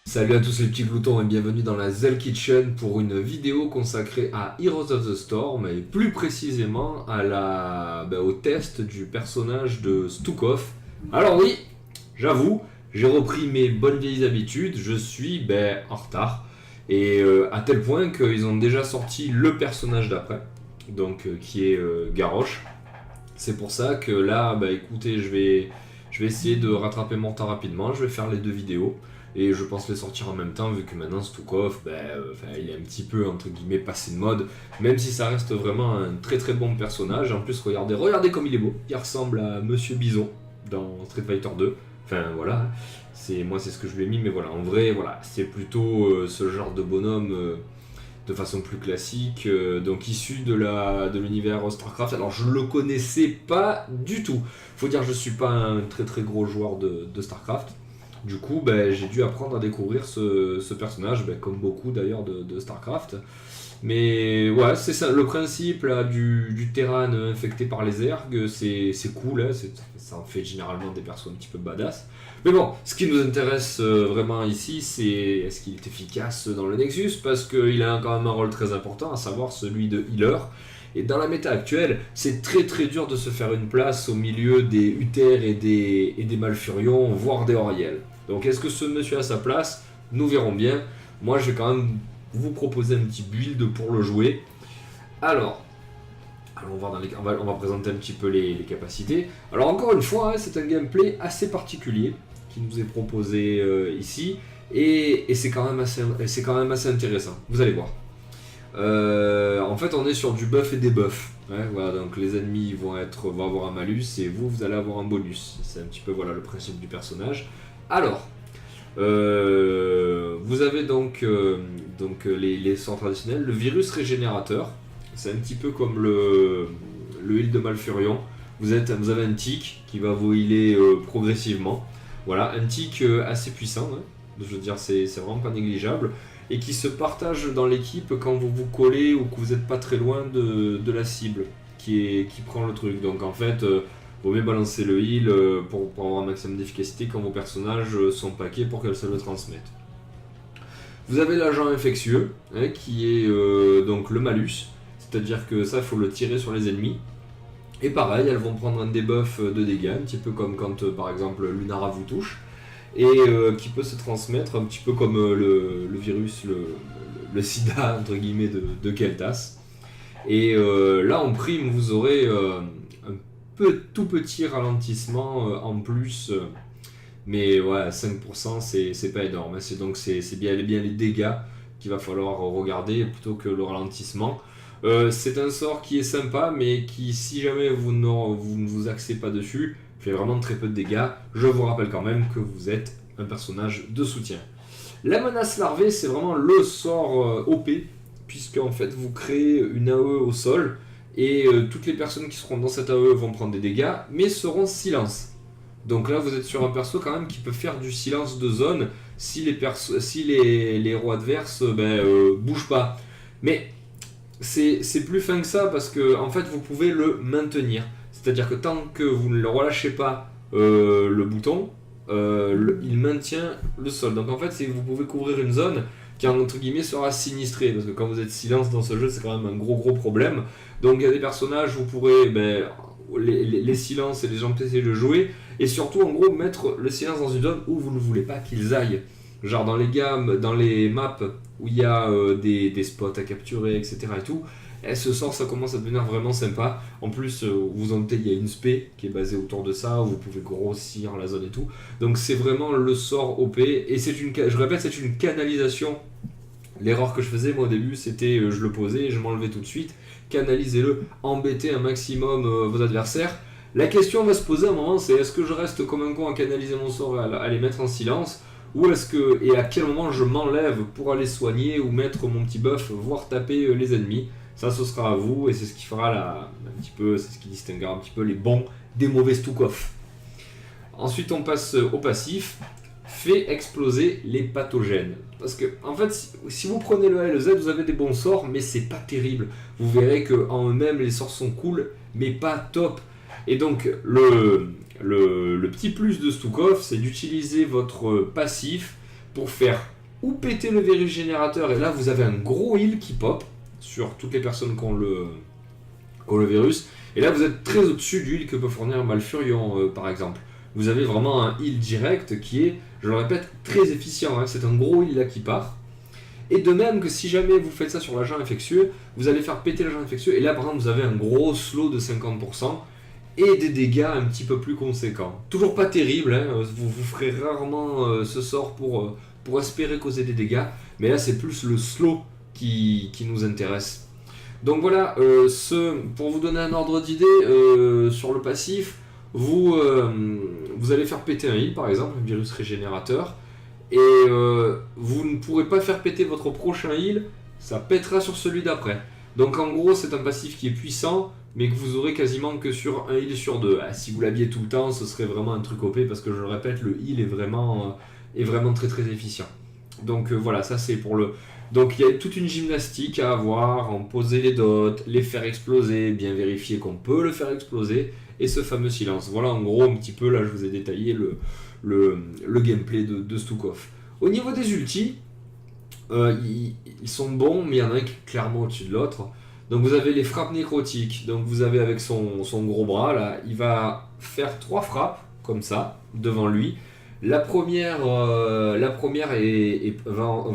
Salut à tous les petits gloutons et bienvenue dans la Zell Kitchen pour une vidéo consacrée à Heroes of the Storm et plus précisément au test du personnage de Stukov. Alors oui, j'avoue, j'ai repris mes bonnes vieilles habitudes, je suis en retard et à tel point qu'ils ont déjà sorti le personnage d'après, donc qui est Garrosh. C'est pour ça que là, écoutez, je vais essayer de rattraper mon temps rapidement, je vais faire les deux vidéos. Et je pense les sortir en même temps, vu que maintenant Stukov, il est un petit peu, entre guillemets, passé de mode. Même si ça reste vraiment un très très bon personnage. En plus, regardez comme il est beau. Il ressemble à Monsieur Bison dans Street Fighter 2. Enfin, voilà. Moi, c'est ce que je lui ai mis. Mais voilà, en vrai, voilà, c'est plutôt ce genre de bonhomme de façon plus classique. Donc, issu de l'univers StarCraft. Alors, je le connaissais pas du tout. Faut dire, je suis pas un très très gros joueur de StarCraft. Du coup, j'ai dû apprendre à découvrir ce personnage, comme beaucoup d'ailleurs de StarCraft. Mais ouais, c'est ça, le principe là, du Terran infecté par les ergs, c'est cool, hein, ça en fait généralement des persos un petit peu badass. Mais bon, ce qui nous intéresse vraiment ici, c'est est-ce qu'il est efficace dans le Nexus, parce qu'il a quand même un rôle très important, à savoir celui de healer. Et dans la méta actuelle, c'est très très dur de se faire une place au milieu des Uther et des Malfurions, voire des Auriel. Donc est-ce que ce monsieur a sa place? Nous verrons bien. Moi je vais quand même vous proposer un petit build pour le jouer. Alors on va présenter un petit peu les capacités. Alors encore une fois, c'est un gameplay assez particulier qui nous est proposé ici. Et c'est quand même assez intéressant. Vous allez voir. En fait, on est sur du buff et des buffs. Voilà, donc les ennemis vont avoir un malus et vous allez avoir un bonus. C'est un petit peu le principe du personnage. Alors, vous avez donc les sorts traditionnels. Le virus régénérateur, c'est un petit peu comme le heal de Malfurion. Vous avez un tic qui va vous healer progressivement. Voilà, un tic assez puissant. Je veux dire, c'est vraiment pas négligeable. Et qui se partage dans l'équipe quand vous vous collez ou que vous n'êtes pas très loin de la cible qui prend le truc. Donc en fait, vaut mieux balancer le heal pour avoir un maximum d'efficacité quand vos personnages sont paqués pour qu'elles se le transmettent. Vous avez l'agent infectieux, qui est donc le malus, c'est-à-dire que ça, il faut le tirer sur les ennemis. Et pareil, elles vont prendre un debuff de dégâts, un petit peu comme quand par exemple Lunara vous touche. Et qui peut se transmettre un petit peu comme le virus, le sida entre guillemets de Keltas. Et là en prime vous aurez un tout petit ralentissement en plus, mais ouais 5% c'est pas énorme, c'est bien les dégâts qu'il va falloir regarder plutôt que le ralentissement. C'est un sort qui est sympa mais qui, si jamais vous ne vous axez pas dessus, fait vraiment très peu de dégâts. Je vous rappelle quand même que vous êtes un personnage de soutien. La menace larvée, c'est vraiment le sort OP, puisque en fait vous créez une AOE au sol, et toutes les personnes qui seront dans cette AOE vont prendre des dégâts, mais seront silence. Donc là vous êtes sur un perso quand même qui peut faire du silence de zone si les héros adverses bougent pas. Mais c'est plus fin que ça, parce que en fait vous pouvez le maintenir. C'est-à-dire que tant que vous ne le relâchez pas le bouton, il maintient le sol. Donc en fait, vous pouvez couvrir une zone qui entre guillemets sera sinistrée, parce que quand vous êtes silence dans ce jeu, c'est quand même un gros problème. Donc il y a des personnages, vous pourrez les silences et les empêcher de jouer, et surtout en gros mettre le silence dans une zone où vous ne voulez pas qu'ils aillent. Genre dans les maps où il y a des spots à capturer, etc. et tout. Et ce sort, ça commence à devenir vraiment sympa. En plus, vous en doutez, il y a une spé qui est basée autour de ça, où vous pouvez grossir la zone et tout. Donc c'est vraiment le sort OP. Et je répète, c'est une canalisation. L'erreur que je faisais moi au début, c'était je le posais et je m'enlevais tout de suite. Canalisez-le, embêtez un maximum vos adversaires. La question va se poser à un moment, c'est est-ce que je reste comme un con à canaliser mon sort et à les mettre en silence, ou et à quel moment je m'enlève pour aller soigner ou mettre mon petit buff, voire taper les ennemis. Ça, ce sera à vous, et c'est ce qui fera c'est ce qui distinguera un petit peu les bons des mauvais Stukov. Ensuite, on passe au passif. Fait exploser les pathogènes. Parce que, en fait, si vous prenez le A et le Z, vous avez des bons sorts, mais c'est pas terrible. Vous verrez qu'en eux-mêmes, les sorts sont cool, mais pas top. Et donc, le petit plus de Stukov, c'est d'utiliser votre passif pour faire ou péter le virus générateur, et là vous avez un gros heal qui pop sur toutes les personnes qui ont le virus, et là vous êtes très au-dessus du heal que peut fournir Malfurion par exemple. Vous avez vraiment un heal direct qui est, je le répète, très efficient, hein. C'est un gros heal là qui part. Et de même que si jamais vous faites ça sur l'agent infectieux, vous allez faire péter l'agent infectieux, et là par exemple vous avez un gros slow de 50%, et des dégâts un petit peu plus conséquents. Toujours pas terrible, hein. Vous ferez rarement ce sort pour espérer causer des dégâts, mais là c'est plus le slow qui nous intéresse. Donc voilà, pour vous donner un ordre d'idée, sur le passif, vous allez faire péter un heal par exemple, un virus régénérateur, et vous ne pourrez pas faire péter votre prochain heal, ça pètera sur celui d'après. Donc en gros c'est un passif qui est puissant, mais que vous aurez quasiment que sur un heal sur deux. Ah, si vous l'aviez tout le temps, ce serait vraiment un truc OP, parce que je le répète, le heal est vraiment très très efficient. Donc voilà, ça c'est pour le... Donc il y a toute une gymnastique à avoir, en poser les dots, les faire exploser, bien vérifier qu'on peut le faire exploser, et ce fameux silence. Voilà en gros un petit peu, là je vous ai détaillé le gameplay de Stukov. Au niveau des ultis, ils sont bons, mais il y en a un qui est clairement au-dessus de l'autre. Donc vous avez les frappes nécrotiques, donc vous avez avec son gros bras là, il va faire 3 frappes, comme ça, devant lui. La première va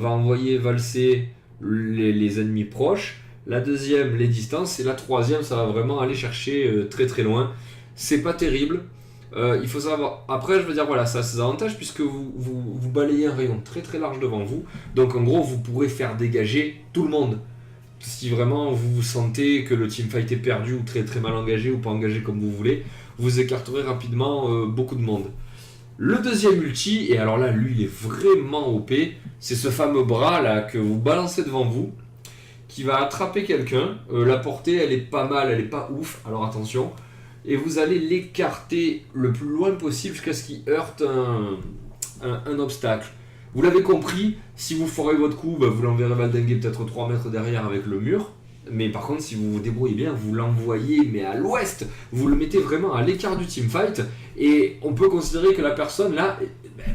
envoyer valser les ennemis proches, la deuxième les distances, et la troisième ça va vraiment aller chercher très très loin. C'est pas terrible, il faut savoir, après je veux dire voilà, ça a ses avantages puisque vous balayez un rayon très très large devant vous, donc en gros vous pourrez faire dégager tout le monde. Si vraiment vous sentez que le teamfight est perdu ou très très mal engagé ou pas engagé comme vous voulez, vous écarterez rapidement beaucoup de monde. Le deuxième ulti, et alors là lui il est vraiment OP, c'est ce fameux bras là que vous balancez devant vous, qui va attraper quelqu'un, la portée elle est pas mal, elle est pas ouf, alors attention, et vous allez l'écarter le plus loin possible jusqu'à ce qu'il heurte un obstacle. Vous l'avez compris, si vous forez votre coup, bah vous l'enverrez valdinguer peut-être 3 mètres derrière avec le mur. Mais par contre, si vous vous débrouillez bien, vous l'envoyez mais à l'ouest. Vous le mettez vraiment à l'écart du teamfight. Et on peut considérer que la personne là,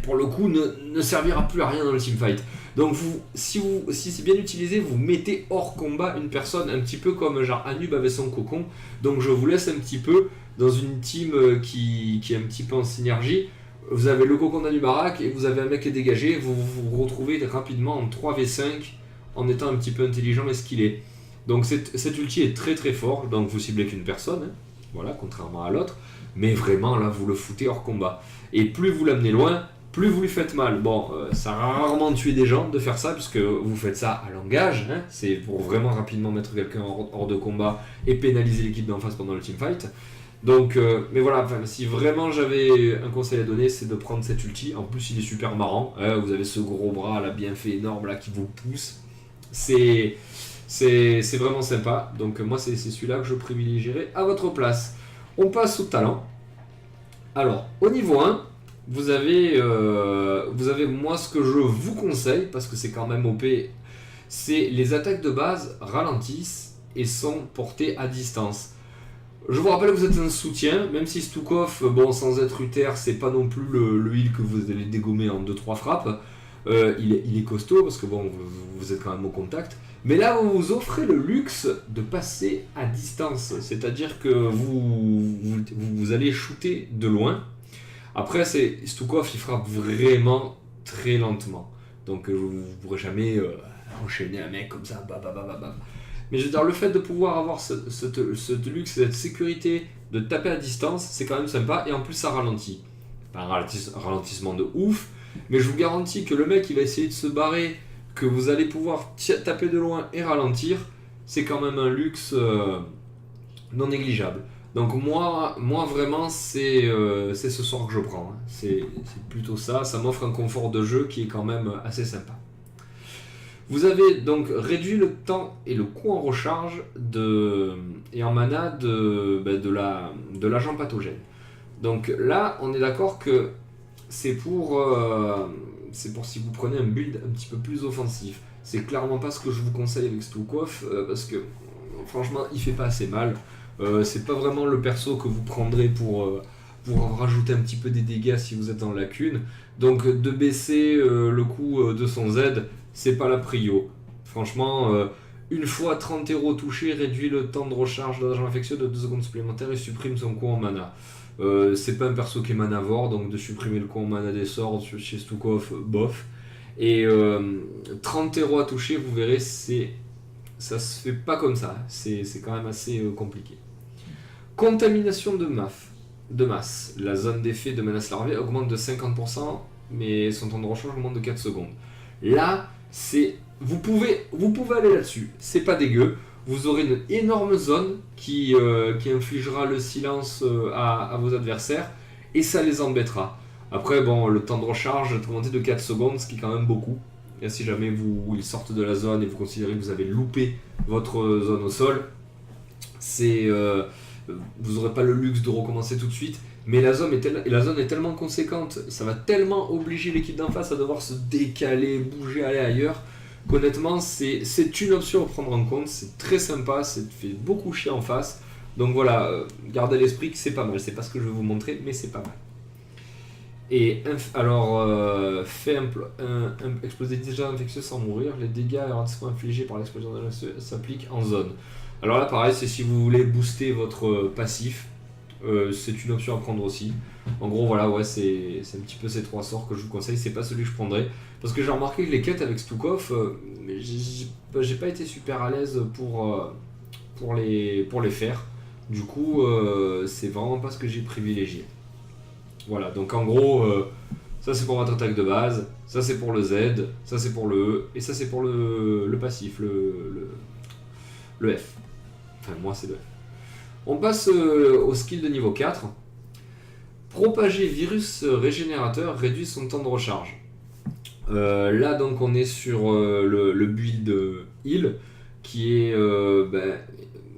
pour le coup, ne servira plus à rien dans le teamfight. Donc si c'est bien utilisé, vous mettez hors combat une personne, un petit peu comme genre Anub avait son cocon. Donc je vous laisse un petit peu dans une team qui est un petit peu en synergie. Vous avez le cocon d'Anubarak et vous avez un mec qui est dégagé, vous vous retrouvez rapidement en 3v5 en étant un petit peu intelligent et skillé. Donc cet ulti est très très fort, donc vous ciblez qu'une personne, hein, voilà, contrairement à l'autre, mais vraiment là vous le foutez hors combat. Et plus vous l'amenez loin, plus vous lui faites mal. Bon, ça a rarement tué des gens de faire ça, puisque vous faites ça à langage, hein, c'est pour vraiment rapidement mettre quelqu'un hors de combat et pénaliser l'équipe d'en face pendant le teamfight. Donc, mais voilà, enfin, si vraiment j'avais un conseil à donner, c'est de prendre cet ulti. En plus, il est super marrant. Vous avez ce gros bras là, bien fait, énorme là, qui vous pousse. C'est vraiment sympa. Donc, moi, c'est celui-là que je privilégierais à votre place. On passe au talent. Alors, au niveau 1, vous avez moi ce que je vous conseille, parce que c'est quand même OP, c'est les attaques de base ralentissent et sont portées à distance. Je vous rappelle que vous êtes un soutien, même si Stukov, bon, sans être Uther, c'est pas non plus le heal que vous allez dégommer en 2-3 frappes. Il est costaud parce que bon, vous êtes quand même au contact. Mais là, on vous offrez le luxe de passer à distance, c'est-à-dire que vous allez shooter de loin. Après, Stukov, il frappe vraiment très lentement. Donc, vous ne pourrez jamais enchaîner un mec comme ça, bah. Mais je veux dire, le fait de pouvoir avoir ce luxe, cette sécurité de taper à distance, c'est quand même sympa, et en plus ça ralentit. Pas un ralentissement de ouf, mais je vous garantis que le mec il va essayer de se barrer, que vous allez pouvoir taper de loin et ralentir, c'est quand même un luxe non négligeable. Donc moi vraiment c'est ce sort que je prends, hein. C'est plutôt ça m'offre un confort de jeu qui est quand même assez sympa. Vous avez donc réduit le temps et le coût en recharge et en mana de l'agent pathogène. Donc là, on est d'accord que c'est pour si vous prenez un build un petit peu plus offensif. C'est clairement pas ce que je vous conseille avec Stukov, parce que franchement, il fait pas assez mal. C'est pas vraiment le perso que vous prendrez pour pour rajouter un petit peu des dégâts si vous êtes en lacune. Donc de baisser le coût de son Z, c'est pas la prio. Franchement, une fois 30 héros touchés, réduit le temps de recharge de l'agent infectieux de 2 secondes supplémentaires et supprime son coût en mana. C'est pas un perso qui est manavore, donc de supprimer le coût en mana des sorts chez Stukov, bof. Et 30 héros à toucher, vous verrez, ça se fait pas comme ça. C'est quand même assez compliqué. Contamination de masse. La zone d'effet de menace larvée augmente de 50%, mais son temps de recharge augmente de 4 secondes. Là, vous pouvez aller là-dessus. C'est pas dégueu. Vous aurez une énorme zone qui infligera le silence à vos adversaires, et ça les embêtera. Après, bon, le temps de recharge est augmenté de 4 secondes, ce qui est quand même beaucoup. Et si jamais ils sortent de la zone et vous considérez que vous avez loupé votre zone au sol, vous n'aurez pas le luxe de recommencer tout de suite. Mais la zone est tellement conséquente, ça va tellement obliger l'équipe d'en face à devoir se décaler, bouger, aller ailleurs, qu'honnêtement, c'est une option à prendre en compte. C'est très sympa, ça fait beaucoup chier en face. Donc voilà, gardez à l'esprit que c'est pas mal. C'est pas ce que je vais vous montrer, mais c'est pas mal. Et alors, exploser déjà infectieux sans mourir, les dégâts infligés par l'explosion de s'appliquent en zone. Alors là, pareil, c'est si vous voulez booster votre passif, c'est une option à prendre aussi. En gros, voilà, ouais, c'est un petit peu ces 3 sorts que je vous conseille. C'est pas celui que je prendrais, parce que j'ai remarqué que les quêtes avec Stukov, j'ai pas été super à l'aise pour les faire. Du coup, c'est vraiment pas ce que j'ai privilégié. Voilà, donc en gros, ça c'est pour votre attaque de base, ça c'est pour le Z, ça c'est pour le E, et ça c'est pour le passif, le F. Enfin, moi c'est le F. On passe au skill de niveau 4. Propager virus régénérateur réduit son temps de recharge. Là donc on est sur le build heal, qui est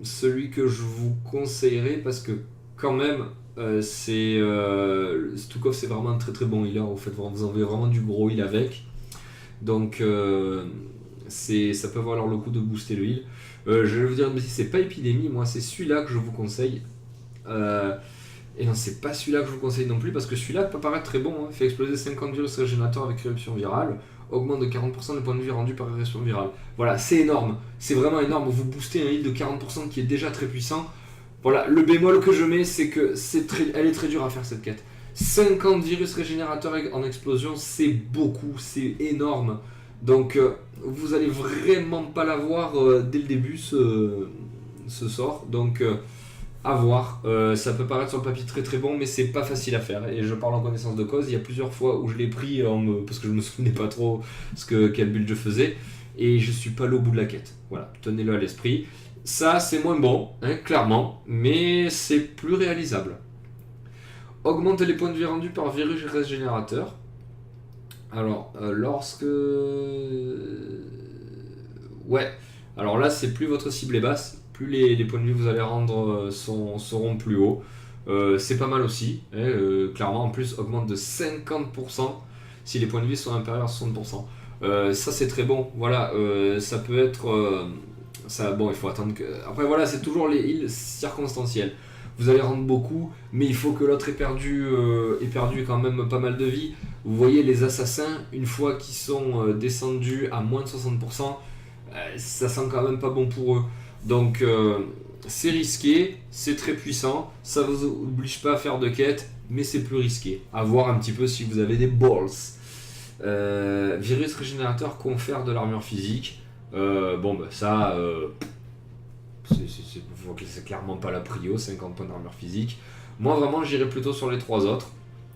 celui que je vous conseillerais, parce que quand même, Stukov c'est vraiment un très très bon healer. En fait, vous avez vraiment du gros heal avec, donc ça peut valoir le coup de booster le heal. Je vais vous dire une bêtise, c'est pas épidémie, moi c'est celui-là que je vous conseille, et non, c'est pas celui-là que je vous conseille non plus, parce que celui-là peut paraître très bon, hein. Fait exploser 50 virus régénérateurs avec éruption virale, augmente de 40% le point de vie rendu par éruption virale. Voilà, c'est énorme, c'est vraiment énorme. Vous boostez un heal de 40% qui est déjà très puissant. Voilà, le bémol que je mets, c'est que elle est très dure à faire cette quête. 50 virus régénérateurs en explosion, c'est beaucoup, c'est énorme. Donc vous allez vraiment pas l'avoir dès le début, ce sort. Donc à voir. Ça peut paraître sur le papier très très bon, mais c'est pas facile à faire. Et je parle en connaissance de cause. Il y a plusieurs fois où je l'ai pris parce que je me souvenais pas trop quel build je faisais. Et je suis pas allé au bout de la quête. Voilà, tenez-le à l'esprit. Ça, c'est moins bon, hein, clairement, mais c'est plus réalisable. Augmente les points de vie rendus par virus régénérateur. Alors, ouais, alors là, c'est plus votre cible est basse, plus les points de vie que vous allez rendre seront plus hauts. C'est pas mal aussi, hein, clairement, en plus, augmente de 50% si les points de vie sont inférieurs à 60%. Ça, c'est très bon, voilà, ça peut être... bon, il faut attendre que... Après voilà, c'est toujours les heals circonstanciels. Vous allez rendre beaucoup, mais il faut que l'autre ait perdu quand même pas mal de vie. Vous voyez, les assassins, une fois qu'ils sont descendus à moins de 60%, ça sent quand même pas bon pour eux. Donc c'est risqué, c'est très puissant, ça vous oblige pas à faire de quête, mais c'est plus risqué. À voir un petit peu si vous avez des balls. Virus régénérateur confère de l'armure physique. Ça, c'est clairement pas la prio, 50 points d'armure physique. Moi vraiment j'irais plutôt sur les 3 autres.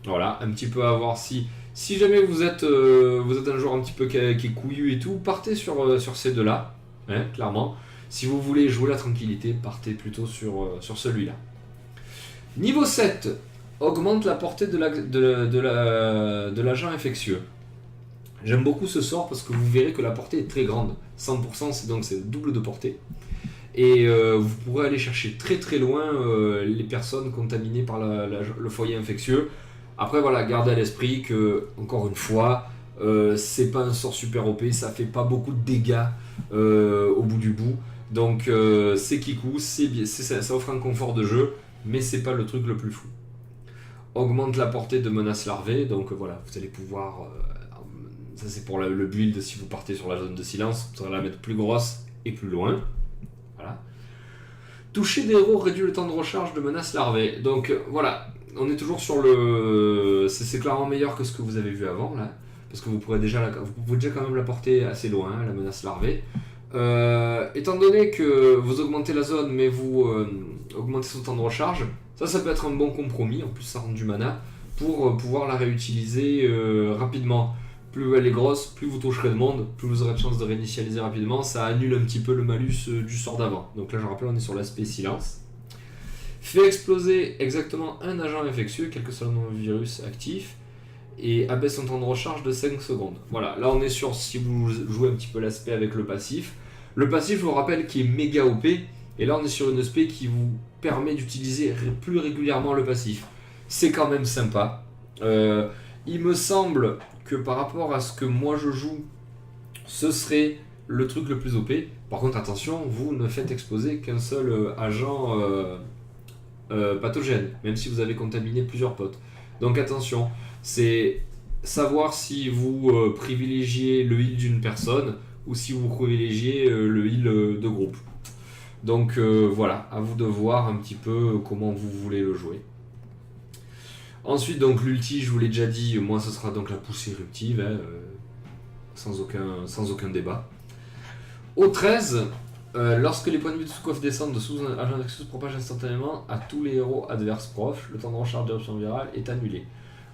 Voilà, un petit peu à voir si jamais vous êtes un joueur un petit peu qui est couillu et tout, partez sur ces deux-là, hein, clairement. Si vous voulez jouer la tranquillité, partez plutôt sur celui-là. Niveau 7, augmente la portée de l'agent infectieux. J'aime beaucoup ce sort parce que vous verrez que la portée est très grande. 100%, c'est double de portée. Et vous pourrez aller chercher très très loin les personnes contaminées par le foyer infectieux. Après voilà, gardez à l'esprit que, encore une fois, c'est pas un sort super OP, ça fait pas beaucoup de dégâts au bout du bout. Donc c'est kikou, ça offre un confort de jeu, mais c'est pas le truc le plus fou. augmente la portée de menaces larvées, donc voilà, vous allez pouvoir, ça c'est pour le build, si vous partez sur la zone de silence, vous allez la mettre plus grosse et plus loin, voilà. Toucher des héros réduit le temps de recharge de menaces larvées, donc voilà, on est toujours sur le, c'est clairement meilleur que ce que vous avez vu avant là, parce que vous pouvez déjà quand même la porter assez loin, la menace larvée. Étant donné que vous augmentez la zone mais vous augmentez son temps de recharge, ça peut être un bon compromis, en plus ça rend du mana, pour pouvoir la réutiliser rapidement. Plus elle est grosse, plus vous toucherez de monde, plus vous aurez de chance de réinitialiser rapidement, ça annule un petit peu le malus du sort d'avant. Donc là je rappelle, on est sur l'aspect silence. Fait exploser exactement un agent infectieux, quel que soit le nombre de virus actif, et abaisse son temps de recharge de 5 secondes. Voilà, là on est sur, si vous jouez un petit peu l'aspect avec le passif. Le passif, je vous rappelle, qui est méga OP, et là on est sur une aspect qui vous permet d'utiliser plus régulièrement le passif. C'est quand même sympa. Il me semble que par rapport à ce que moi je joue, ce serait le truc le plus OP. Par contre, attention, vous ne faites exploser qu'un seul agent pathogène, même si vous avez contaminé plusieurs potes. Donc attention, c'est savoir si vous privilégiez le heal d'une personne ou si vous privilégiez le heal de groupe. Donc voilà, à vous de voir un petit peu comment vous voulez le jouer. Ensuite, donc l'ulti, je vous l'ai déjà dit, moi ce sera donc la poussée éruptive, hein, sans aucun débat. Au 13, lorsque les points de vie de sous-coffre descendent de sous un agent se propage instantanément à tous les héros adverses proches, le temps de recharge d'éruption virale est annulé.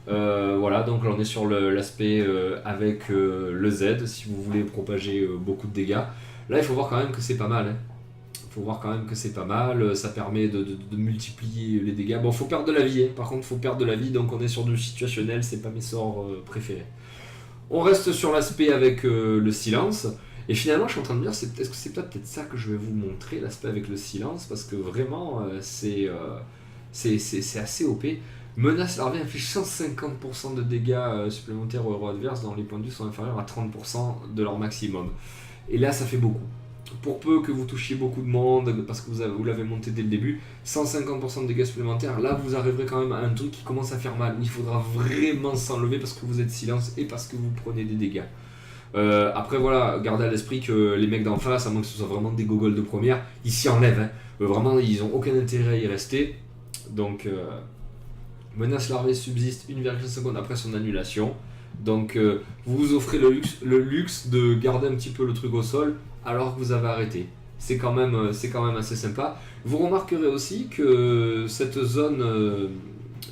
Voilà, donc là on est sur l'aspect avec le Z, si vous voulez propager beaucoup de dégâts. Là il faut voir quand même que c'est pas mal. Ça permet de multiplier les dégâts. Bon, faut perdre de la vie, hein. Par contre faut perdre de la vie, donc on est sur du situationnel, c'est pas mes sorts préférés. On reste sur l'aspect avec le silence. Et finalement, je suis en train de me dire, est-ce que c'est peut-être ça que je vais vous montrer, l'aspect avec le silence, parce que vraiment, c'est assez OP. Menace larvée inflige 150% de dégâts supplémentaires aux héros adverses dont les points de vue sont inférieurs à 30% de leur maximum. Et là, ça fait beaucoup. Pour peu que vous touchiez beaucoup de monde, parce que vous l'avez monté dès le début, 150% de dégâts supplémentaires, là vous arriverez quand même à un truc qui commence à faire mal. Il faudra vraiment s'enlever parce que vous êtes silence et parce que vous prenez des dégâts. Après voilà, gardez à l'esprit que les mecs d'en face, à moins que ce soit vraiment des gogoles de première, ils s'y enlèvent. Hein. Vraiment, ils n'ont aucun intérêt à y rester. Donc, menace larvée subsiste 1,5 secondes après son annulation. Donc, vous vous offrez le luxe de garder un petit peu le truc au sol alors que vous avez arrêté. C'est quand même assez sympa. Vous remarquerez aussi que cette zone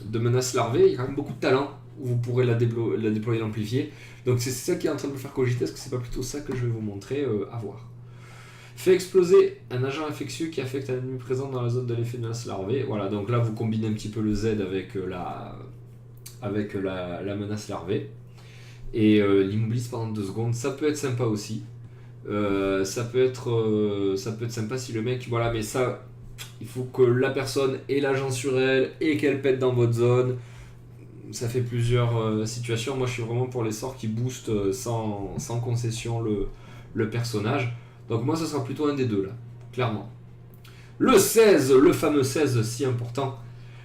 de menace larvée, il y a quand même beaucoup de talent où vous pourrez la déployer, l'amplifier. Donc c'est ça qui est en train de me faire cogiter. Est-ce que c'est pas plutôt ça que je vais vous montrer à voir? Fait exploser un agent infectieux qui affecte un ennemi présent dans la zone de l'effet de menace larvée. Voilà, donc là vous combinez un petit peu le Z avec la menace larvée. Et l'immobilise pendant 2 secondes, ça peut être sympa aussi. Ça peut être sympa si le mec, voilà, mais ça, il faut que la personne ait l'agent sur elle et qu'elle pète dans votre zone. Ça fait plusieurs situations. Moi je suis vraiment pour les sorts qui boostent sans concession le personnage. Donc moi ce sera plutôt un des deux là, clairement. Le 16, le fameux 16 si important.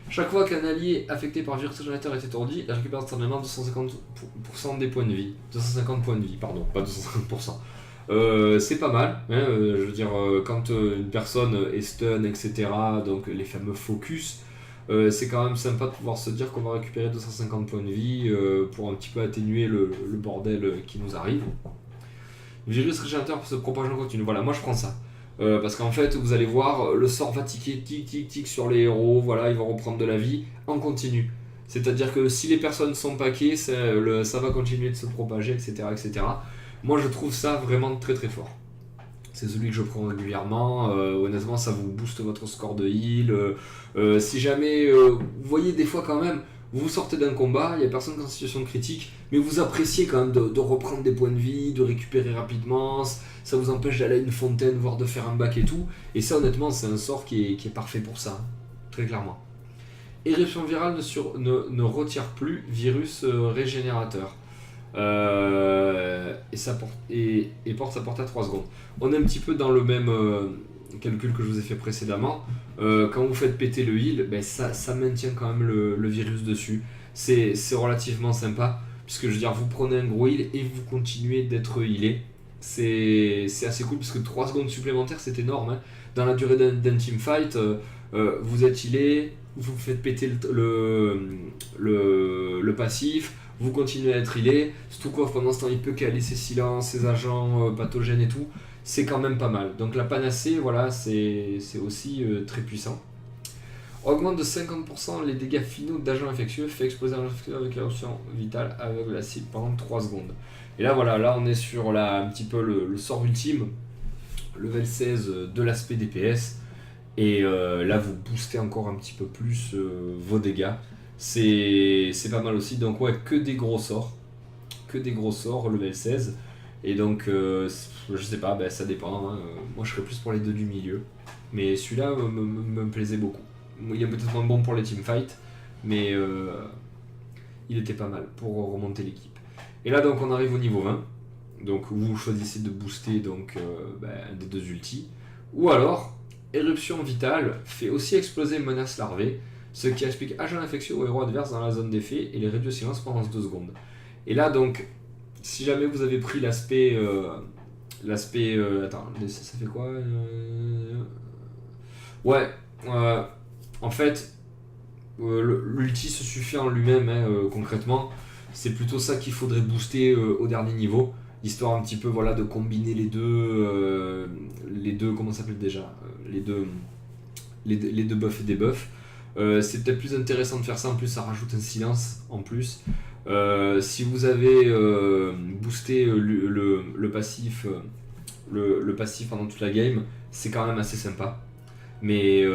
Chaque fois qu'un allié affecté par virus générateur est étourdi, il récupère instantanément 250% des points de vie. 250 points de vie, pardon, pas 250%. C'est pas mal, hein, je veux dire, quand une personne est stun, etc., donc les fameux focus, c'est quand même sympa de pouvoir se dire qu'on va récupérer 250 points de vie pour un petit peu atténuer le bordel qui nous arrive. Virus régénérateur se propage en continu, voilà, moi je prends ça. Parce qu'en fait, vous allez voir, le sort va tiquer, tic sur les héros, voilà, ils vont reprendre de la vie en continu. C'est-à-dire que si les personnes sont paquées, ça va continuer de se propager, etc., etc. Moi je trouve ça vraiment très très fort. C'est celui que je prends régulièrement, honnêtement ça vous booste votre score de heal. Si jamais, vous voyez des fois quand même, vous sortez d'un combat, il n'y a personne qui est en situation critique, mais vous appréciez quand même de reprendre des points de vie, de récupérer rapidement, ça vous empêche d'aller à une fontaine, voire de faire un bac et tout, et ça honnêtement c'est un sort qui est parfait pour ça, très clairement. Éruption virale ne retire plus virus régénérateur. Et porte sa portée à 3 secondes. On est un petit peu dans le même calcul que je vous ai fait précédemment. Quand vous faites péter le heal, ben ça maintient quand même le virus dessus. C'est relativement sympa, puisque je veux dire, vous prenez un gros heal et vous continuez d'être healé. C'est assez cool, parce que 3 secondes supplémentaires, c'est énorme. Hein. Dans la durée d'un teamfight, vous êtes healé, vous faites péter le passif, vous continuez à être healé. Stukov, pendant ce temps, il peut caler ses silences, ses agents pathogènes et tout. C'est quand même pas mal. Donc la panacée, voilà, c'est aussi très puissant. Augmente de 50% les dégâts finaux d'agents infectieux, fait exploser un infectieux avec éruption vitale aveugle la cible pendant 3 secondes. Et là, voilà, là on est sur un petit peu le sort ultime, level 16 de l'aspect DPS. Et là, vous boostez encore un petit peu plus vos dégâts. C'est pas mal aussi. Donc, ouais, que des gros sorts. Que des gros sorts, level 16. Et donc, je sais pas, ben, ça dépend. Hein. Moi, je serais plus pour les deux du milieu. Mais celui-là me plaisait beaucoup. Il est peut-être moins bon pour les teamfights, mais il était pas mal pour remonter l'équipe. Et là, donc, on arrive au niveau 20. Donc, vous choisissez de booster donc, un des deux ultis. Ou alors, éruption vitale fait aussi exploser une menace larvée, ce qui explique agent infectieux au héros adverse dans la zone d'effet et les réduit au silence pendant 2 secondes. Et là, donc, si jamais vous avez pris l'aspect. Attends, ça fait quoi Ouais, en fait, l'ulti se suffit en lui-même, hein, concrètement. C'est plutôt ça qu'il faudrait booster au dernier niveau, histoire un petit peu voilà, de combiner les deux comment ça s'appelle déjà les deux buffs et debuffs. C'est peut-être plus intéressant de faire ça, en plus ça rajoute un silence en plus. Si vous avez boosté le passif, le passif pendant toute la game, c'est quand même assez sympa. Mais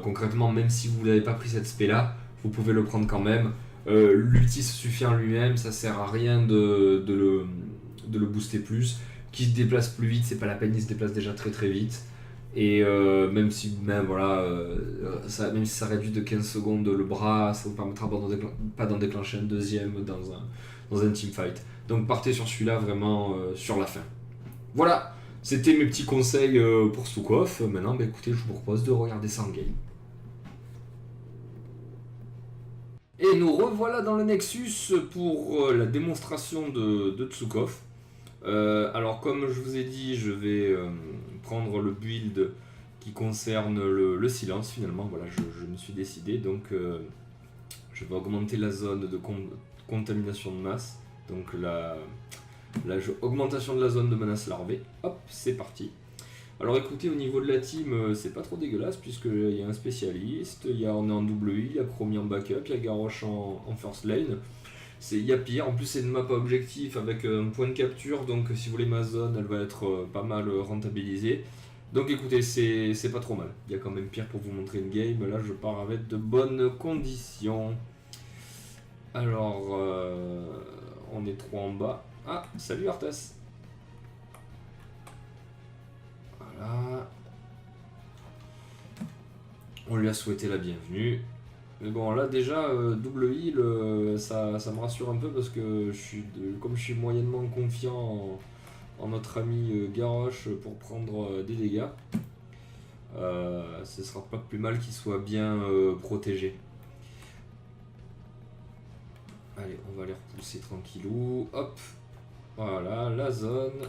concrètement, même si vous n'avez pas pris cette spé là, vous pouvez le prendre quand même. L'ulti se suffit en lui-même, ça sert à rien de le booster plus. Qui se déplace plus vite, c'est pas la peine, il se déplace déjà très très vite. Et même si ça réduit de 15 secondes le bras, ça vous permettra pas d'en déclencher un deuxième dans un teamfight. Donc partez sur celui-là vraiment sur la fin. Voilà, c'était mes petits conseils pour Stukov. Maintenant, écoutez, je vous propose de regarder ça en game. Et nous revoilà dans le Nexus pour la démonstration de Stukov. Alors comme je vous ai dit, je vais prendre le build qui concerne le silence finalement. Voilà, je me suis décidé. Donc je vais augmenter la zone de contamination de masse. Donc augmentation de la zone de menace larvée. Hop, c'est parti. Alors écoutez, au niveau de la team, c'est pas trop dégueulasse puisqu'il y a un spécialiste, on est en double I, il y a Chromie en backup, il y a Garrosh en first lane. Il y a pire, en plus c'est une map à objectif avec un point de capture, donc si vous voulez ma zone, elle va être pas mal rentabilisée. Donc écoutez, c'est pas trop mal. Il y a quand même pire pour vous montrer une game, là je pars avec de bonnes conditions. Alors, on est 3 en bas. Ah, salut Arthas. Voilà. On lui a souhaité la bienvenue. Mais bon, là déjà, double heal, ça me rassure un peu parce que comme je suis moyennement confiant en notre ami Garrosh pour prendre des dégâts, ce sera pas plus mal qu'il soit bien protégé. Allez, on va les repousser tranquillou. Hop, voilà, la zone.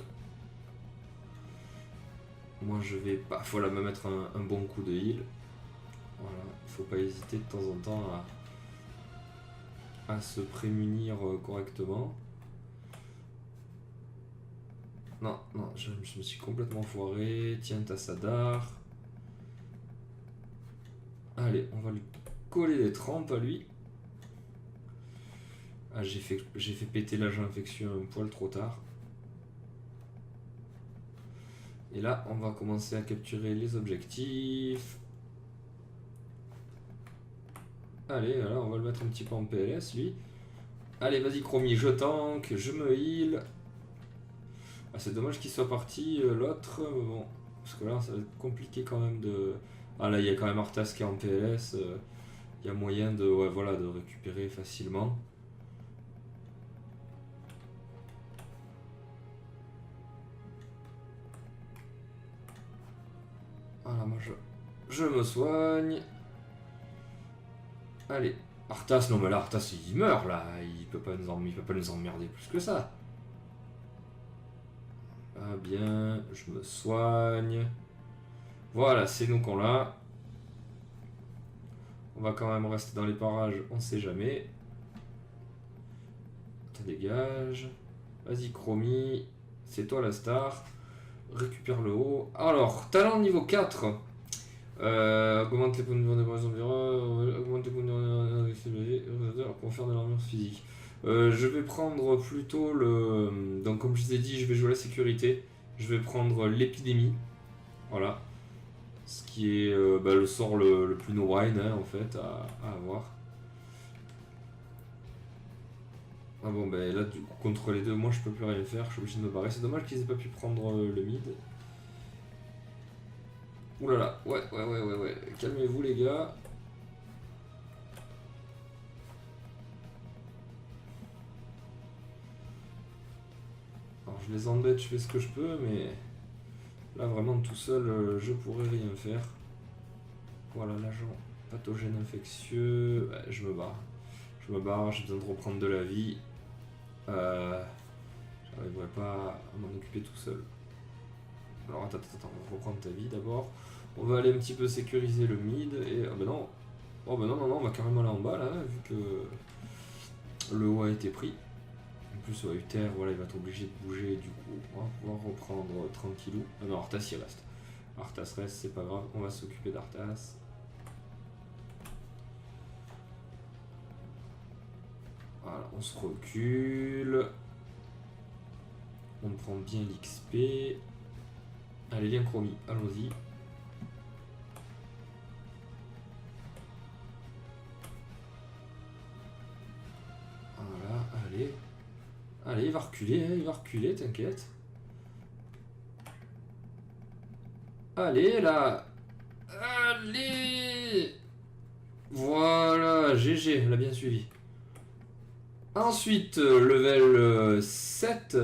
Moi je vais pas, faut là me mettre un bon coup de heal. Voilà, il faut pas hésiter de temps en temps à se prémunir correctement. Non, je me suis complètement foiré. Tiens, t'as Sadar. Allez, on va lui coller des trempes à lui. Ah, j'ai fait péter l'agent infectieux un poil trop tard. Et là, on va commencer à capturer les objectifs. Allez, là, on va le mettre un petit peu en PLS, lui. Allez, vas-y, Chromie, je tank, je me heal. Ah, c'est dommage qu'il soit parti, l'autre. Bon, parce que là, ça va être compliqué quand même de... Ah, là, il y a quand même Arthas qui est en PLS. Il y a moyen de récupérer facilement. je me soigne. Allez. Arthas, non mais là, Arthas, il meurt, là. Il peut pas nous emmerder plus que ça. Ah bien, je me soigne. Voilà, c'est nous qu'on l'a. On va quand même rester dans les parages, on sait jamais. Ça dégage. Vas-y, Chromie. C'est toi la star. Récupère le haut. Alors, talent niveau 4. Augmente les points de environ. Augmente les points de pour faire de l'armure physique. Je vais prendre plutôt le. Donc, comme je vous ai dit, je vais jouer la sécurité. Je vais prendre l'épidémie. Voilà. Ce qui est le sort le plus no-brain hein, en fait à avoir. Ah bon ben là du coup contre les deux moi je peux plus rien faire, je suis obligé de me barrer. C'est dommage qu'ils aient pas pu prendre le mid. Ouh là là, ouais. Calmez-vous les gars. Alors je les embête, je fais ce que je peux mais... Là vraiment tout seul je pourrais rien faire. Voilà l'agent pathogène infectieux. Ouais, je me barre. Je me barre, j'ai besoin de reprendre de la vie. J'arriverai pas à m'en occuper tout seul. Alors attends, on va reprendre ta vie d'abord. On va aller un petit peu sécuriser le mid et... Ah ben non. Oh ben non, on va carrément aller en bas là, vu que le haut a été pris. En plus, Uther, voilà, il va être obligé de bouger, du coup, on va pouvoir reprendre tranquillou. Ah non, Arthas, il reste. Arthas reste, c'est pas grave, on va s'occuper d'Arthas. Voilà, on se recule. On prend bien l'XP. Allez, lien chromie, allons-y. Voilà, allez. Allez, il va reculer, t'inquiète. Allez, là. Allez. Voilà, GG, elle a bien suivi. Ensuite, level 7.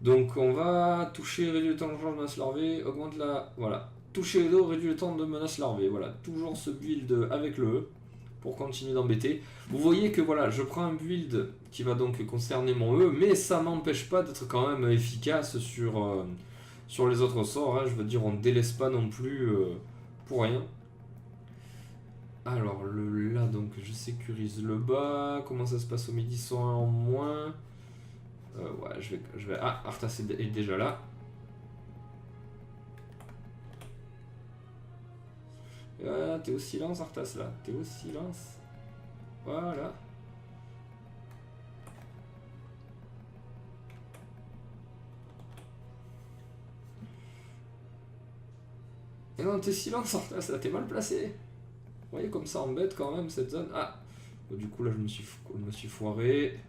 Donc, on va toucher, réduire le temps de menace larvée, augmente la... Voilà. Toucher les dos, réduire le temps de menace larvée. Voilà, toujours ce build avec le E. Pour continuer d'embêter. Vous voyez que voilà, je prends un build qui va donc concerner mon E, mais ça m'empêche pas d'être quand même efficace sur les autres sorts. Hein. Je veux dire, on ne délaisse pas non plus pour rien. Alors là, donc je sécurise le bas. Comment ça se passe au midi? 101 en moins. Ouais, je vais... Ah, Arthas est déjà là. Ah, t'es au silence, Arthas, là. T'es au silence. Voilà. Et non, t'es silence, Arthas, là, t'es mal placé. Vous voyez comme ça embête quand même, cette zone. Ah bon, du coup, là, je me suis foiré.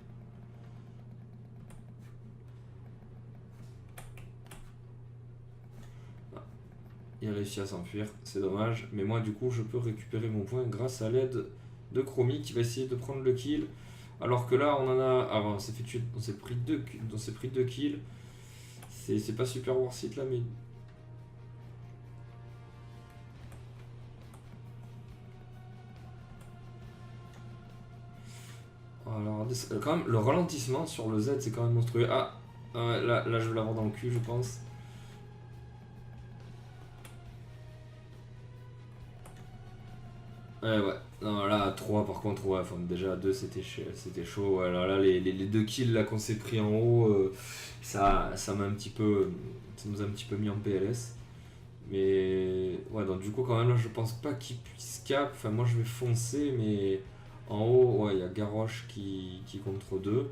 Il a réussi à s'enfuir, c'est dommage. Mais moi, du coup, je peux récupérer mon point grâce à l'aide de Chromie qui va essayer de prendre le kill. Alors que là, on en a... Ah, on s'est fait tuer, on s'est pris deux kills. C'est pas super worth it là, mais... Alors, quand même, le ralentissement sur le Z, c'est quand même monstrueux. Ah, là, je vais l'avoir dans le cul, je pense. Ouais. Non, là, à 3, par contre, ouais, enfin, déjà, à 2, c'était chaud. Ouais, alors là, les deux kills là qu'on s'est pris en haut, ça m'a un petit peu... Ça nous a un petit peu mis en PLS. Mais... Ouais, donc du coup, quand même, là, je pense pas qu'il puisse cap. Enfin, moi, je vais foncer, mais... En haut, ouais, il y a Garrosh qui contre 2.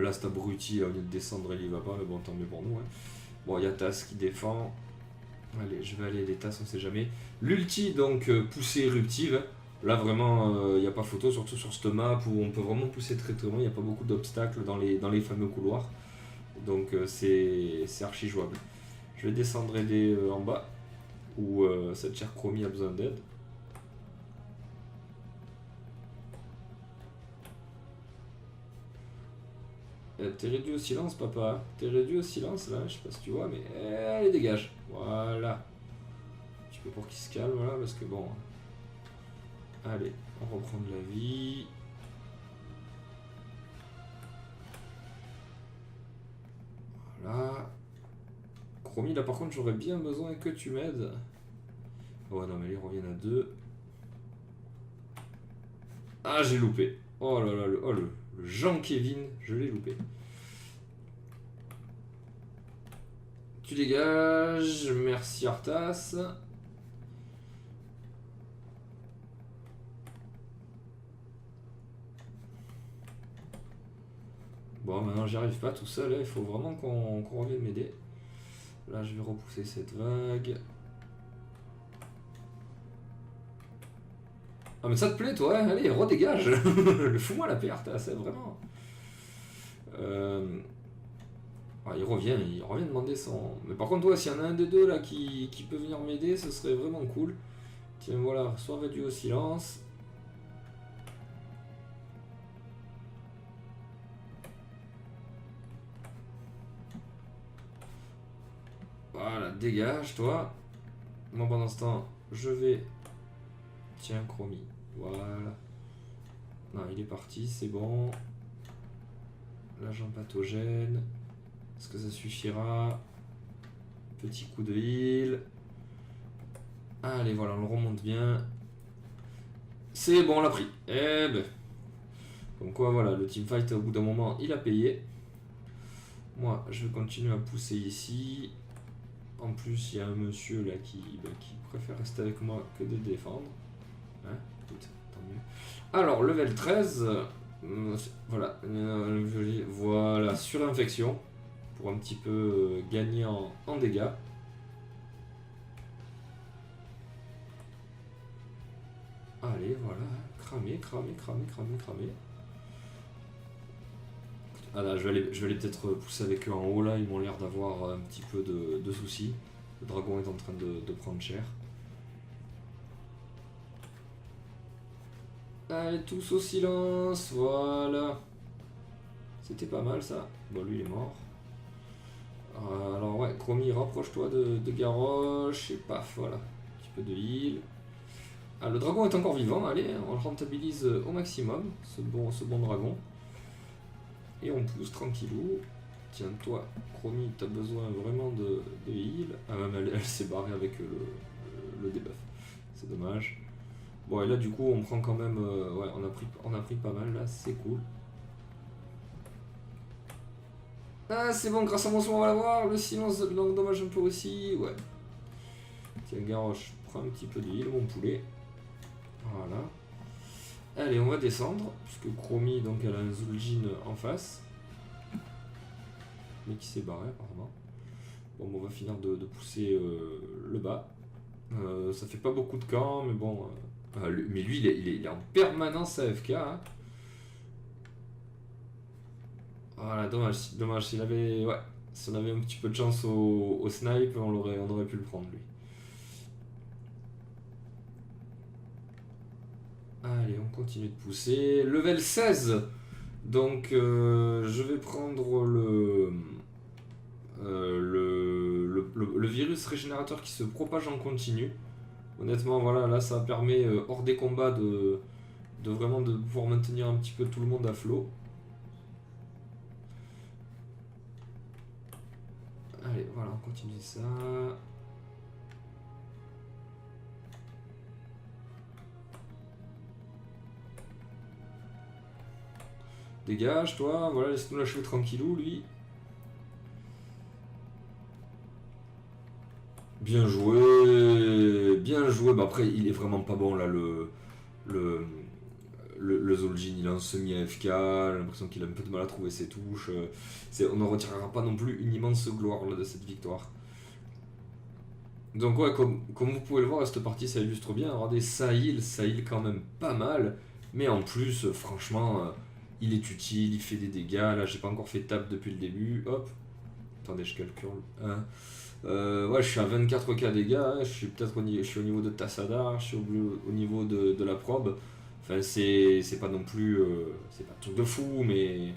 Là, cet abruti, au lieu de descendre, il y va pas, mais bon, tant mieux pour nous. Hein. Bon, il y a Tas qui défend. Allez, je vais aller les tasses, on sait jamais. L'ulti, donc, poussée éruptive. Là, vraiment, il n'y a pas photo, surtout sur cette map où on peut vraiment pousser très loin. Il n'y a pas beaucoup d'obstacles dans les fameux couloirs. Donc, c'est archi jouable. Je vais descendre aider en bas, où cette chère Chromie a besoin d'aide. T'es réduit au silence, papa. T'es réduit au silence, là. Je sais pas si tu vois, mais... Allez, dégage. Voilà. Tu peu pour qu'il se calme là, parce que bon... Allez, on reprend de la vie. Voilà. Chromie, là par contre j'aurais bien besoin que tu m'aides. Oh non mais ils reviennent à 2. Ah j'ai loupé. Oh là là, le Jean-Kévin, je l'ai loupé. Tu dégages, merci Arthas. Bon maintenant j'y arrive pas tout seul, il faut vraiment qu'on revienne m'aider. Là je vais repousser cette vague. Ah mais ça te plaît toi, hein, allez redégage. Fous-moi la paix Arthas, vraiment. Ah, il revient demander son... Mais par contre, toi, s'il y en a un des deux là qui peut venir m'aider, ce serait vraiment cool. Tiens, voilà, soit réduit au silence. Voilà, dégage, toi. Moi, pendant ce temps, je vais... Tiens, Chromie. Voilà. Non, il est parti, c'est bon. L'agent pathogène. Est-ce que ça suffira? Petit coup de heal. Allez, voilà, on le remonte bien. C'est bon, on l'a pris. Eh ben. Comme quoi, voilà, le teamfight, au bout d'un moment, il a payé. Moi, je vais continuer à pousser ici. En plus, il y a un monsieur là qui préfère rester avec moi que de défendre. Hein? Écoute, tant mieux. Alors, level 13. Voilà. Voilà, surinfection. Pour un petit peu gagner en dégâts. Allez, voilà. Cramer. Ah là, je vais aller peut-être pousser avec eux en haut là. Ils m'ont l'air d'avoir un petit peu de soucis. Le dragon est en train de prendre cher. Allez, tous au silence. Voilà. C'était pas mal ça. Bon, lui il est mort. Alors ouais, Chromie, rapproche-toi de Garrosh et paf, voilà. Un petit peu de heal. Ah, le dragon est encore vivant, allez, on le rentabilise au maximum, ce bon dragon. Et on pousse tranquillou. Tiens, toi, Chromie, t'as besoin vraiment de heal. Ah, même elle s'est barrée avec le debuff. C'est dommage. Bon, et là, du coup, on prend quand même... ouais, on a pris pas mal, là, c'est cool. Ah, c'est bon, grâce à mon soin, on va l'avoir. Le silence dommage un peu aussi, ouais. Tiens, Garrosh, prends un petit peu de heal, mon poulet. Voilà. Allez, on va descendre, puisque Chromie, donc, elle a un Zul'jin en face. Mais qui s'est barré, apparemment. Bon, on va finir de pousser le bas. Ça fait pas beaucoup de camps, mais bon... mais lui, il est en permanence AFK, hein. Voilà, dommage, s'il avait... Ouais, si on avait un petit peu de chance au snipe, on aurait pu le prendre, lui. Allez, on continue de pousser. Level 16. Donc, je vais prendre le virus régénérateur qui se propage en continu. Honnêtement, voilà, là, ça permet, hors des combats, de vraiment de pouvoir maintenir un petit peu tout le monde à flot. Allez, voilà, on continue ça. Dégage, toi, voilà, laisse-nous l'achever tranquillou, lui. Bien joué, bien joué. Bah après, il est vraiment pas bon, là, le Zul'jin, il est en semi-AFK, j'ai l'impression qu'il a un peu de mal à trouver ses touches. On ne retirera pas non plus une immense gloire là, de cette victoire. Donc ouais, comme vous pouvez le voir, cette partie ça illustre bien. Regardez, ça heal quand même pas mal. Mais en plus, franchement, il est utile, il fait des dégâts. Là, j'ai pas encore fait tape depuis le début. Hop. Attendez, je calcule. Ouais, je suis à 24k dégâts. Je suis peut-être au niveau de Tassadar, je suis au niveau de la probe. Enfin, c'est pas non plus... c'est pas un truc de fou, mais...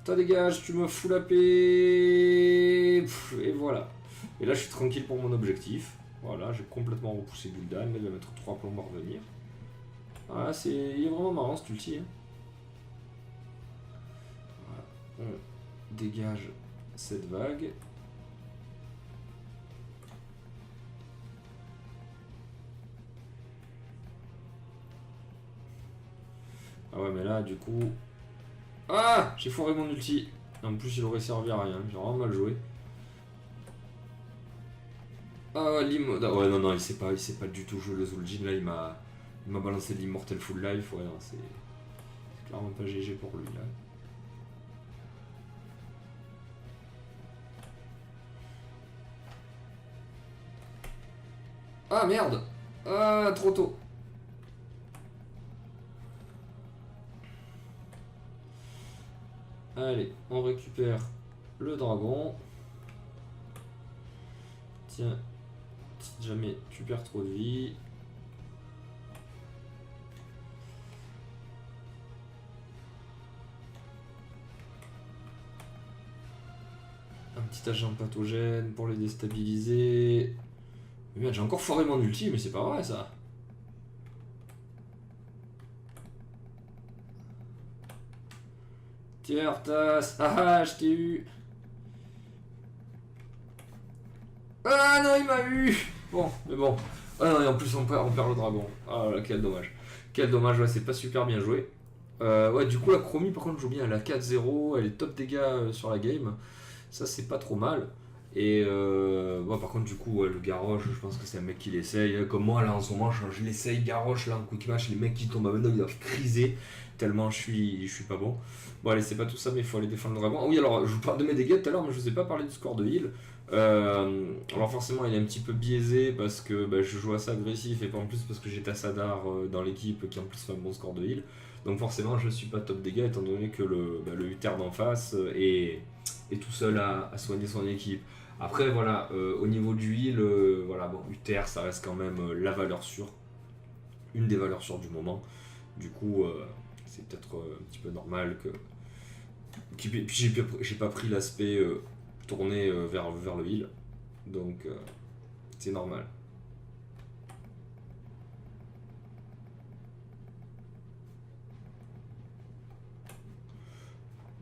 Toi, dégage, tu me fous la paix. Et voilà. Et là, je suis tranquille pour mon objectif. Voilà, j'ai complètement repoussé Gul'dan, il va mettre 3 plombs à revenir. Ah, il est vraiment marrant cet ulti. Hein. Voilà. On dégage cette vague. Ah ouais, mais là, du coup... Ah, j'ai foiré mon ulti. En plus, il aurait servi à rien. J'ai vraiment mal joué. Ah, ouais, non, il sait pas du tout jouer le Zul'jin. Là, il m'a balancé de l'immortel full life. Ouais, c'est clairement pas GG pour lui, là. Ah, merde. Ah, trop tôt. Allez, on récupère le dragon. Tiens, si jamais tu perds trop de vie. Un petit agent pathogène pour les déstabiliser. Mais merde, j'ai encore foiré mon ulti, mais c'est pas vrai ça. Tiens, Arthas. Ah, je t'ai eu. Ah non, il m'a eu. Bon, mais bon. Ah non, et en plus on perd le dragon. Ah là, quel dommage. Quel dommage, ouais, c'est pas super bien joué. Ouais, du coup, la Chromie, par contre, joue bien. Elle a 4-0, elle est top dégâts sur la game. Ça, c'est pas trop mal. Et ouais, par contre, du coup, ouais, le Garrosh, je pense que c'est un mec qui l'essaye. Comme moi, là, en ce moment, je l'essaye. Garrosh, là, en quick match, les mecs qui tombent à maintenant, ils doivent criser. Tellement je suis pas bon. Bon, allez, c'est pas tout ça, mais il faut aller défendre le dragon. Ah oui, alors, je vous parle de mes dégâts tout à l'heure, mais je vous ai pas parlé du score de heal. Alors, forcément, il est un petit peu biaisé parce que bah, je joue assez agressif et pas en plus parce que j'ai Tassadar dans l'équipe qui en plus fait un bon score de heal. Donc, forcément, je suis pas top dégâts étant donné que le Uther d'en face est tout seul à soigner son équipe. Après, voilà, au niveau du heal, voilà, bon, Uther, ça reste quand même la valeur sûre. Une des valeurs sûres du moment. Du coup, c'est peut-être un petit peu normal que. Puis j'ai pas pris l'aspect tourné vers le heal. Donc, c'est normal.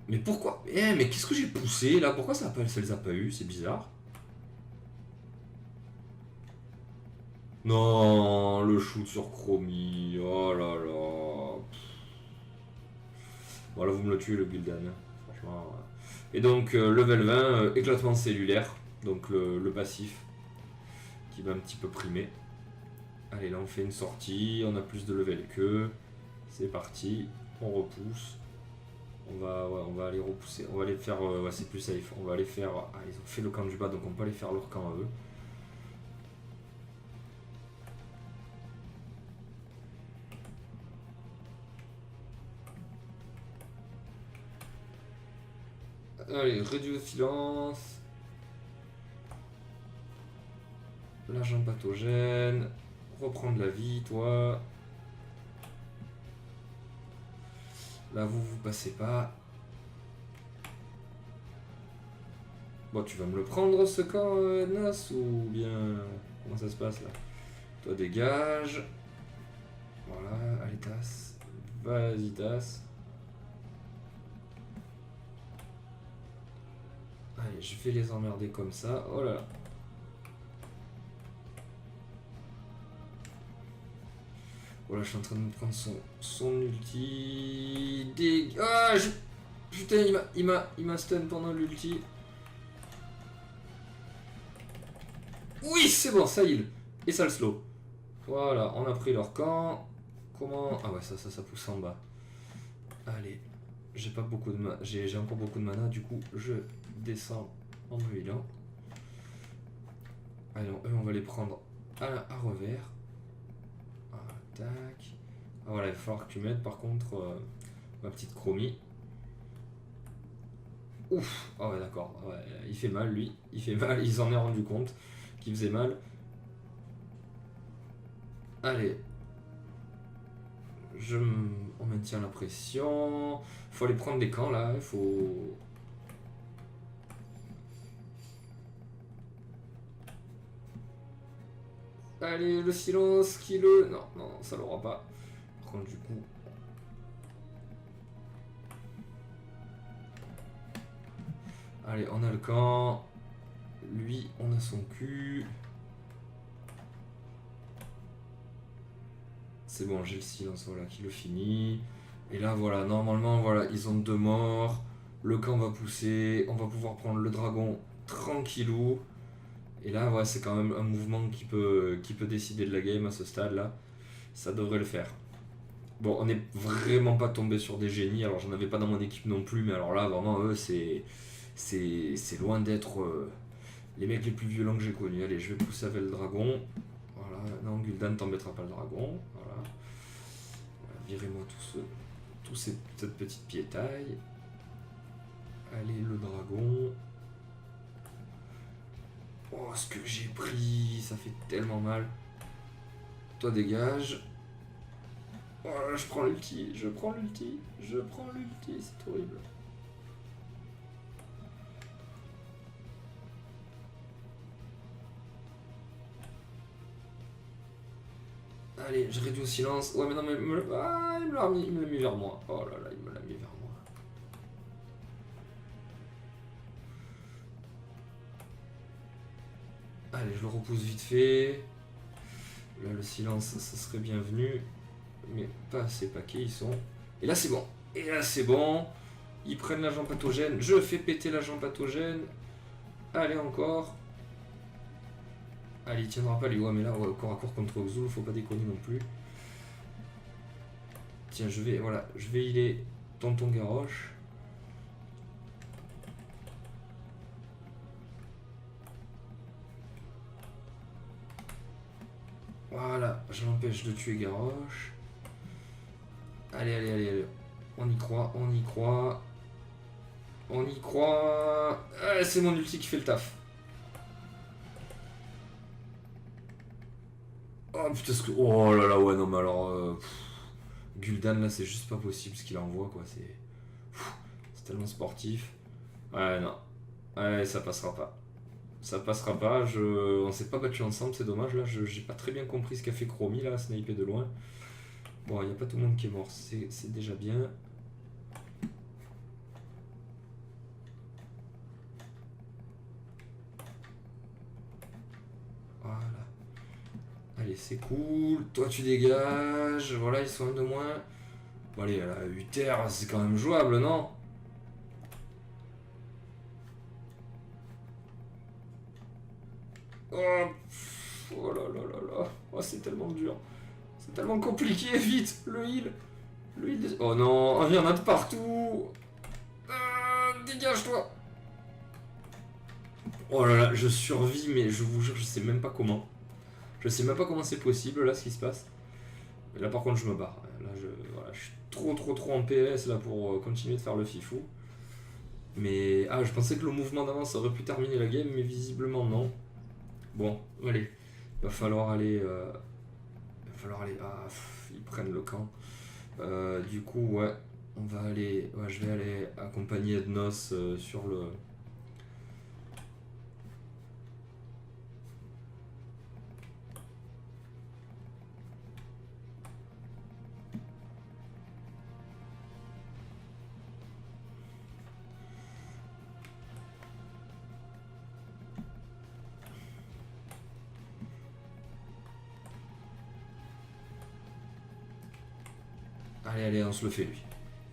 Mais pourquoi? Mais qu'est-ce que j'ai poussé là? Pourquoi ça les a pas eu? C'est bizarre. Non, le shoot sur Chromie. Oh là là. Voilà, vous me le tuez le Gul'dan. Franchement. Et donc, level 20, éclatement cellulaire. Donc, le passif qui va un petit peu primer. Allez, là, on fait une sortie. On a plus de level qu'eux. C'est parti. On repousse. On va aller repousser. On va aller faire. Ouais, c'est plus safe. On va aller faire. Ah, ils ont fait le camp du bas, donc on peut aller faire leur camp à eux. Allez, réduit au silence. L'agent pathogène. Reprendre la vie, toi. Là, vous passez pas. Bon, tu vas me le prendre ce camp, Nas, ou bien. Comment ça se passe là? Toi, dégage. Voilà, allez, tasse. Vas-y, tasse. Allez, je vais les emmerder comme ça. Oh là là. Voilà, je suis en train de me prendre son ulti. Ah, putain, il m'a stun pendant l'ulti. Oui, c'est bon, ça heal. Et ça le slow. Voilà, on a pris leur camp. Comment... Ah ouais, ça pousse en bas. Allez, j'ai pas beaucoup de mana. J'ai encore beaucoup de mana, du coup, je descends en me healant. Allez, eux, on va les prendre à revers. Ah, tac. Ah voilà, il va falloir que tu m'aides par contre, ma petite Chromie. Ouf. Ah ouais, d'accord. Ouais, il fait mal, lui. Il fait mal, il s'en est rendu compte qu'il faisait mal. Allez. On maintient la pression. Faut aller prendre des camps là. Il faut. Allez, le silence qui le... Non, non, non, ça l'aura pas. Par contre, du coup... Allez, on a le camp. Lui, on a son cul. C'est bon, j'ai le silence, voilà, qui le finit. Et là, voilà, normalement, voilà, ils ont 2 morts. Le camp va pousser. On va pouvoir prendre le dragon tranquillou. Et là, ouais, c'est quand même un mouvement qui peut décider de la game à ce stade-là. Ça devrait le faire. Bon, on n'est vraiment pas tombé sur des génies. Alors, j'en avais pas dans mon équipe non plus. Mais alors là, vraiment, eux, c'est loin d'être les mecs les plus violents que j'ai connus. Allez, je vais pousser avec le dragon. Voilà, non, Gul'dan t'embêtera pas le dragon. Voilà. Virez-moi cette petite piétaille. Allez, le dragon. Oh, ce que j'ai pris, ça fait tellement mal. Toi, dégage. Oh là, je prends l'ulti, c'est horrible. Allez, je réduis au silence. Ouais, mais non, mais il me l'a mis vers moi. Oh là là, il me l'a mis vers moi. Allez, je le repousse vite fait. Là, le silence, ça serait bienvenu. Mais pas assez paquets, ils sont. Et là, c'est bon. Ils prennent l'agent pathogène. Je fais péter l'agent pathogène. Allez, encore. Allez, il tiendra pas les ouais, mais là, ouais, corps à corps contre Xul, faut pas déconner non plus. Tiens, je vais healer Tonton Garrosh. Voilà, je l'empêche de tuer Garrosh. Allez. On y croit. Ah, c'est mon ulti qui fait le taf. Oh putain, oh là là, ouais, non, mais alors... Gul'dan, là, c'est juste pas possible ce qu'il envoie, quoi. C'est tellement sportif. Ouais, non. Ouais, ça passera pas. On s'est pas battu ensemble, c'est dommage, là. J'ai pas très bien compris ce qu'a fait Chromie, là, sniper de loin. Bon, il n'y a pas tout le monde qui est mort, c'est déjà bien. Voilà. Allez, c'est cool. Toi, tu dégages. Voilà, ils sont un de moins. Bon, allez, la 8R, c'est quand même jouable, non? Oh là là là là. Oh, c'est tellement dur. C'est tellement compliqué. Vite, le heal. Oh non, il y en a de partout. Dégage-toi. Oh là là, je survis, mais je vous jure, je sais même pas comment. Je sais même pas comment c'est possible, là, ce qui se passe. Mais là, par contre, je me barre. Là, je suis trop en PS, là, pour continuer de faire le fifou. Mais... Ah, je pensais que le mouvement d'avance aurait pu terminer la game, mais visiblement, non. Bon, allez. Il va falloir aller... Ah, ils prennent le camp. Du coup, ouais. On va aller... Ouais, je vais aller accompagner Ednos sur le... Allez, on se le fait lui.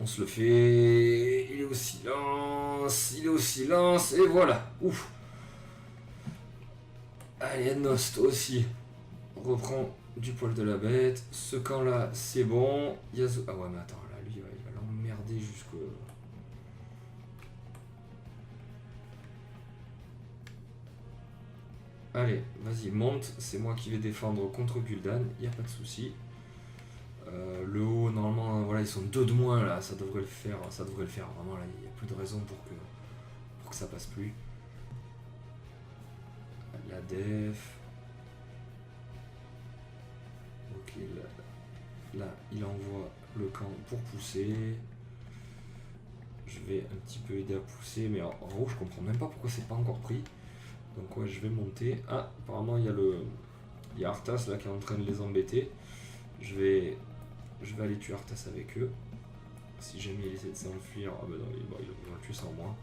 On se le fait. Il est au silence, et voilà. Ouf. Allez, Ednos, toi aussi. On reprend du poil de la bête. Ce camp-là, c'est bon. Yasuo... Ah ouais, mais attends, là, lui, ouais, il va l'emmerder jusqu'au... Allez, vas-y, monte. C'est moi qui vais défendre contre Gul'dan. Il n'y a pas de souci. Le haut, normalement, voilà, ils sont 2 de moins là, ça devrait le faire, vraiment là, il n'y a plus de raison pour que ça passe plus. La def. Ok, là, il envoie le camp pour pousser. Je vais un petit peu aider à pousser, mais en haut, je comprends même pas pourquoi c'est pas encore pris. Donc ouais, je vais monter. Ah, apparemment, il y a Il y a Arthas là qui est en train de les embêter. Je vais aller tuer Arthas avec eux. Si jamais il essaie de s'enfuir, ah bah non, ils vont le tuer sans moi.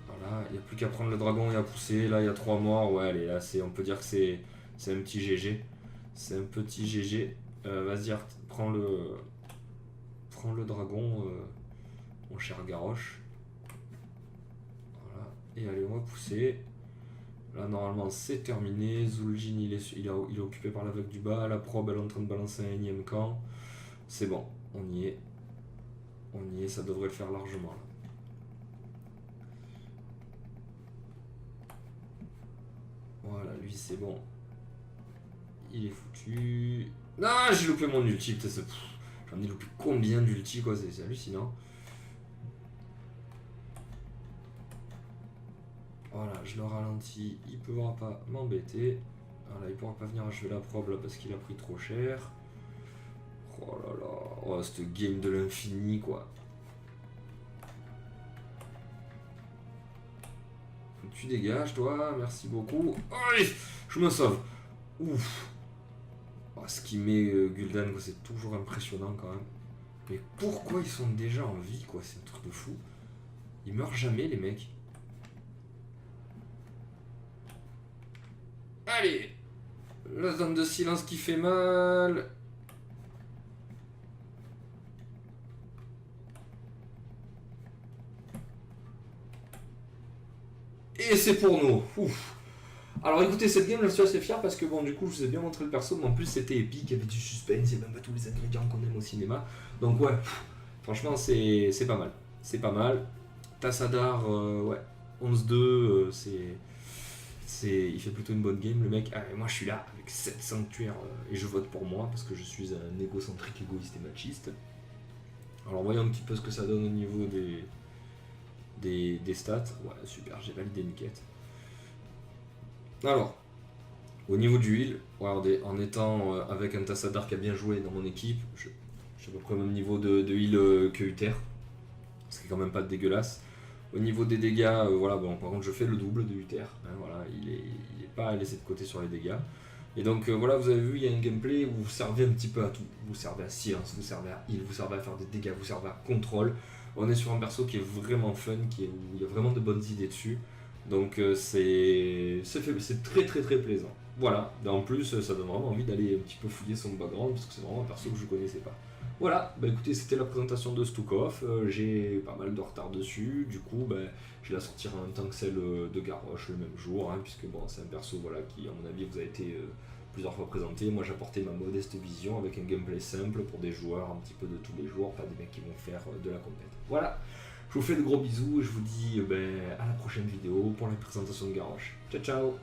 Voilà, il n'y a plus qu'à prendre le dragon et à pousser. Là, il y a 3 morts. Ouais, allez, là, on peut dire que c'est un petit GG. C'est un petit GG. Vas-y, prends le dragon, mon cher Garrosh. Voilà, et allez, on va pousser. Là, normalement, c'est terminé. Zul'jin, il est occupé par l'aveugle du bas. La probe, elle est en train de balancer un énième camp. C'est bon, on y est. On y est, ça devrait le faire largement. Là. Voilà, lui, c'est bon. Il est foutu. Non, j'ai loupé mon ulti. J'en ai loupé combien d'ulti, quoi. C'est hallucinant. Voilà, je le ralentis, il ne pourra pas m'embêter. Voilà, il pourra pas venir achever la probe là parce qu'il a pris trop cher. Oh là là, oh, cette game de l'infini quoi. Tu dégages toi, merci beaucoup. Oh, je me sauve. Ouf. Oh, ce qui met Gul'dan, c'est toujours impressionnant quand même. Mais pourquoi ils sont déjà en vie quoi, c'est un truc de fou. Ils meurent jamais les mecs. Allez, la zone de silence qui fait mal. Et c'est pour nous. Ouf. Alors écoutez, cette game, je suis assez fier parce que bon, du coup, je vous ai bien montré le perso, mais en plus, c'était épique, il y avait du suspense, il y avait même tous les ingrédients qu'on aime au cinéma. Donc ouais, franchement, c'est pas mal. C'est pas mal. Tassadar, ouais, 11-2, il fait plutôt une bonne game, le mec. Ah, moi, je suis là avec 7 sanctuaires et je vote pour moi parce que je suis un égocentrique, égoïste et machiste. Alors, voyons un petit peu ce que ça donne au niveau des stats. Ouais, super, j'ai validé une quête. Alors, au niveau du heal, regardez, en étant avec un Tassadar qui a bien joué dans mon équipe, je suis à peu près au même niveau de heal que Uther, ce qui est quand même pas dégueulasse. Au niveau des dégâts, voilà, bon, par contre je fais le double de Uther, hein, voilà, il est pas laissé de côté sur les dégâts. Et donc voilà, vous avez vu, il y a un gameplay où vous servez un petit peu à tout. Vous servez à silence, vous servez à heal, vous servez à faire des dégâts, vous servez à contrôle. On est sur un perso qui est vraiment fun, où il y a vraiment de bonnes idées dessus. Donc c'est très très très plaisant. Voilà, et en plus ça donne vraiment envie d'aller un petit peu fouiller son background parce que c'est vraiment un perso que je connaissais pas. Voilà, bah écoutez, c'était la présentation de Stukov, j'ai pas mal de retard dessus, du coup bah, je vais la sortir en même temps que celle de Garrosh le même jour, hein, puisque bon, c'est un perso voilà, qui à mon avis vous a été plusieurs fois présenté. Moi j'apportais ma modeste vision avec un gameplay simple pour des joueurs un petit peu de tous les jours, pas des mecs qui vont faire de la compète. Voilà, je vous fais de gros bisous et je vous dis à la prochaine vidéo pour la présentation de Garrosh. Ciao ciao.